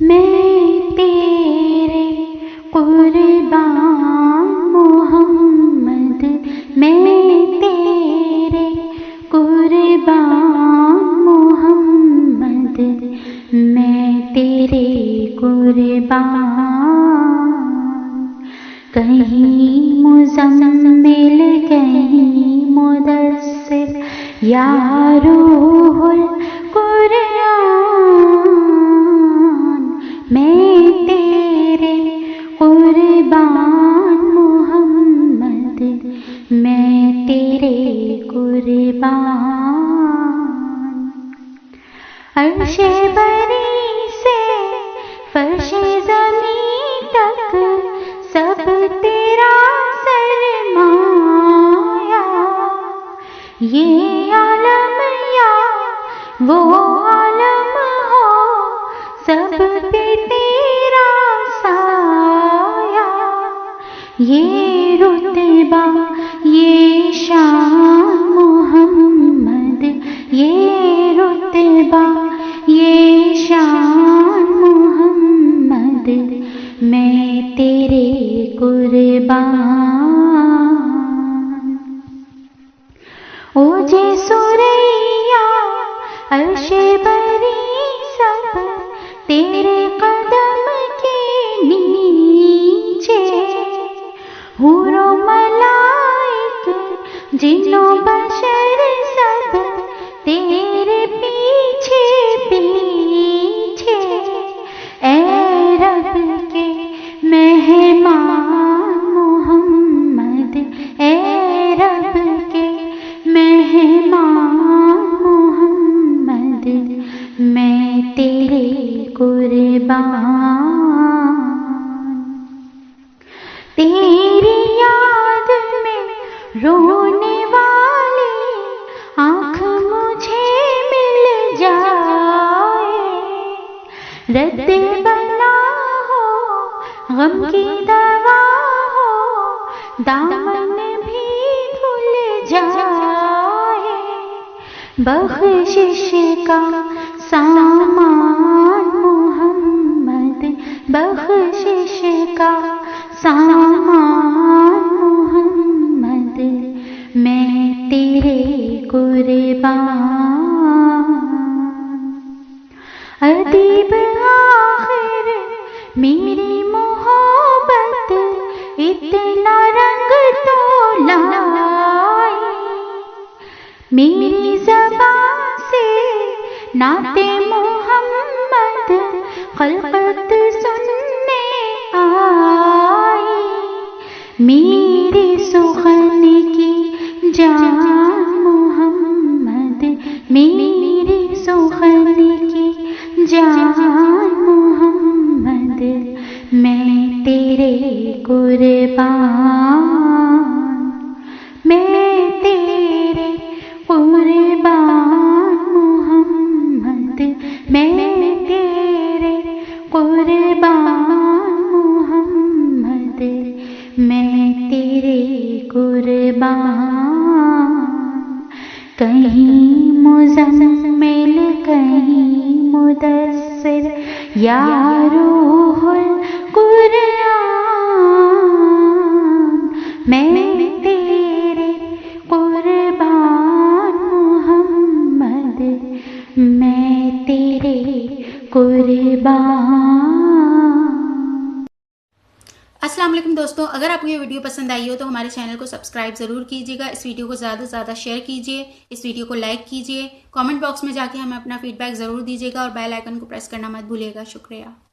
میں تیرے قربان محمد، میں تیرے قربان محمد، میں تیرے قربان، کہیں مزمل کہیں مدثر یا روح القرآن، میں تیرے قربان محمد، میں تیرے قربان، عرش بری سے فرش زمین تک سب تیرا سرمایہ، یہ عالم یا وہ عالم ہو سب پہ تیرا سایہ، یہ رتبہ یہ شان محمد، یہ رتبہ یہ شان محمد، میں تیرے قربان، او جے سوریا عرش بری سب تیرے قدم کے نیچے، حور و ملائک جن و بشر سب تیرے پیچھے پیچھے، اے رب کے مہمان محمد، اے رب کے مہمان محمد، میں تیرے قربان، تیری یاد میں رونے والی آنکھ مجھے مل جائے، رد بلا ہو غم کی دوا ہو دامن بھی دھل جائے، بخشش کا سامان محمد، بخشش کا سامان محمد، میں تیرے قربان، ادیب آخر میری محبت اتنا رنگ تو لائی، میری زبان سے نعت محمد خلقت سننے آئی، میری سخن کی جان محمد، میری سخن کی جان محمد، میں تیرے قربان، میں تیرے قربان محمد، میں تیرے قربان محمد، میں تیرے قربان، کہیں مزمل کہیں مدثر یا روح القرآن، میں تیرے قربان محمد، میں تیرے قربان۔ السلام علیکم دوستوں، اگر آپ کو یہ ویڈیو پسند آئی ہو تو ہمارے چینل کو سبسکرائب ضرور کیجیے گا، اس ویڈیو کو زیادہ سے زیادہ شیئر کیجیے، اس ویڈیو کو لائک کیجیے، کامنٹ باکس میں جا کے ہمیں اپنا فیڈ بیک ضرور دیجیے گا اور بیل آئیکن کو پریس کرنا مت بھولیے گا۔ شکریہ۔